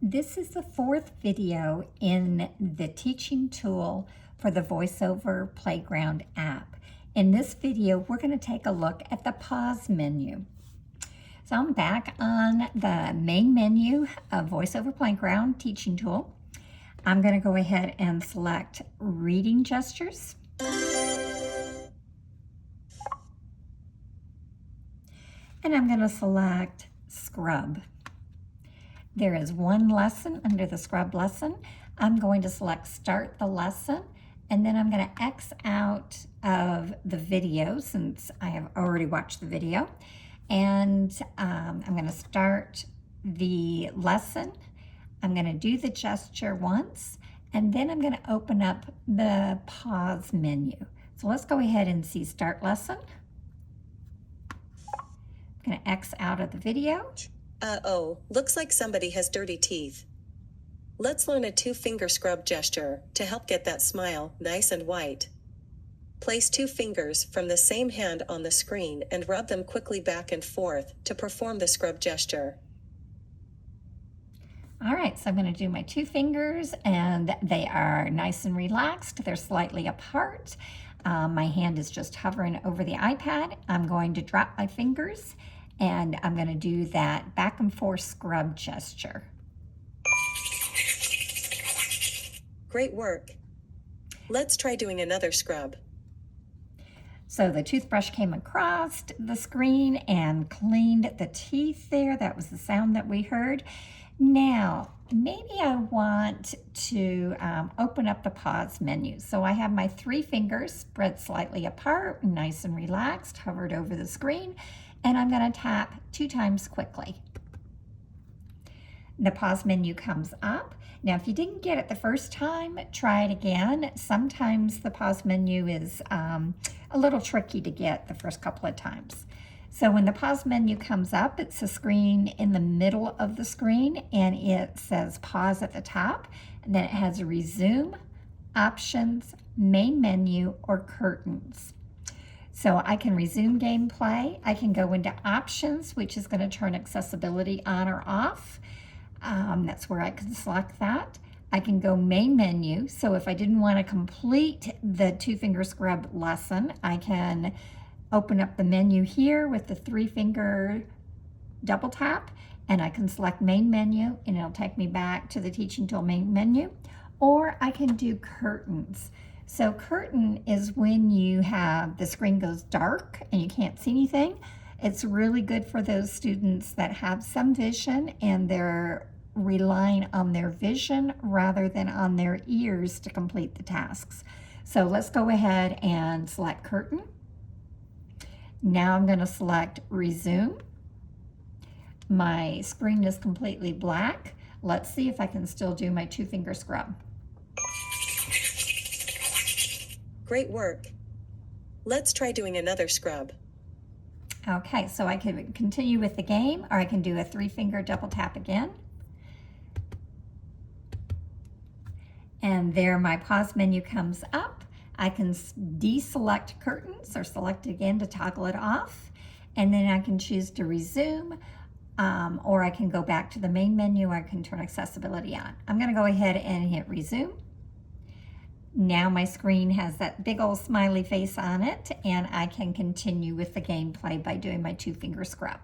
This is the fourth video in the teaching tool for the VoiceOver Playground app. In this video, we're going to take a look at the pause menu. So I'm back on the main menu of VoiceOver Playground teaching tool. I'm going to go ahead and select reading gestures. And I'm going to select scrub. There is one lesson under the scrub lesson. I'm going to select start the lesson, and then I'm going to X out of the video since I have already watched the video. And I'm going to start the lesson. I'm going to do the gesture once, and then I'm going to open up the pause menu. So let's go ahead and see start lesson. I'm going to X out of the video. Uh-oh, looks like somebody has dirty teeth. Let's learn a two-finger scrub gesture to help get that smile nice and white. Place two fingers from the same hand on the screen and rub them quickly back and forth to perform the scrub gesture. All right, so I'm going to do my two fingers, and they are nice and relaxed. They're slightly apart. My hand is just hovering over the iPad. I'm going to drop my fingers, and I'm going to do that back and forth scrub gesture. Great work. Let's try doing another scrub. So the toothbrush came across the screen and cleaned the teeth there. That was the sound that we heard. Now, maybe I want to open up the pause menu. So I have my three fingers spread slightly apart, nice and relaxed, hovered over the screen, and I'm going to tap 2 times quickly. The pause menu comes up. Now, if you didn't get it the first time, try it again. Sometimes the pause menu is a little tricky to get the first couple of times. So when the pause menu comes up, it's a screen in the middle of the screen, and it says pause at the top, and then it has resume, options, main menu, or curtains. So I can resume gameplay. I can go into options, which is going to turn accessibility on or off. That's where I can select that. I can go main menu. So if I didn't want to complete the two-finger scrub lesson, I can open up the menu here with the 3-finger double tap, and I can select main menu, and it'll take me back to the teaching tool main menu. Or I can do curtains. So curtain is when you have the screen goes dark and you can't see anything. It's really good for those students that have some vision and they're relying on their vision rather than on their ears to complete the tasks. So let's go ahead and select curtain. Now I'm going to select resume. My screen is completely black. Let's see if I can still do my two-finger scrub. Great work. Let's try doing another scrub. Okay, so I can continue with the game, or I can do a 3-finger double tap again. And there my pause menu comes up. I can deselect curtains or select again to toggle it off. And then I can choose to resume, or I can go back to the main menu, or I can turn accessibility on. I'm going to go ahead and hit resume. Now my screen has that big old smiley face on it, and I can continue with the gameplay by doing my two-finger scrub.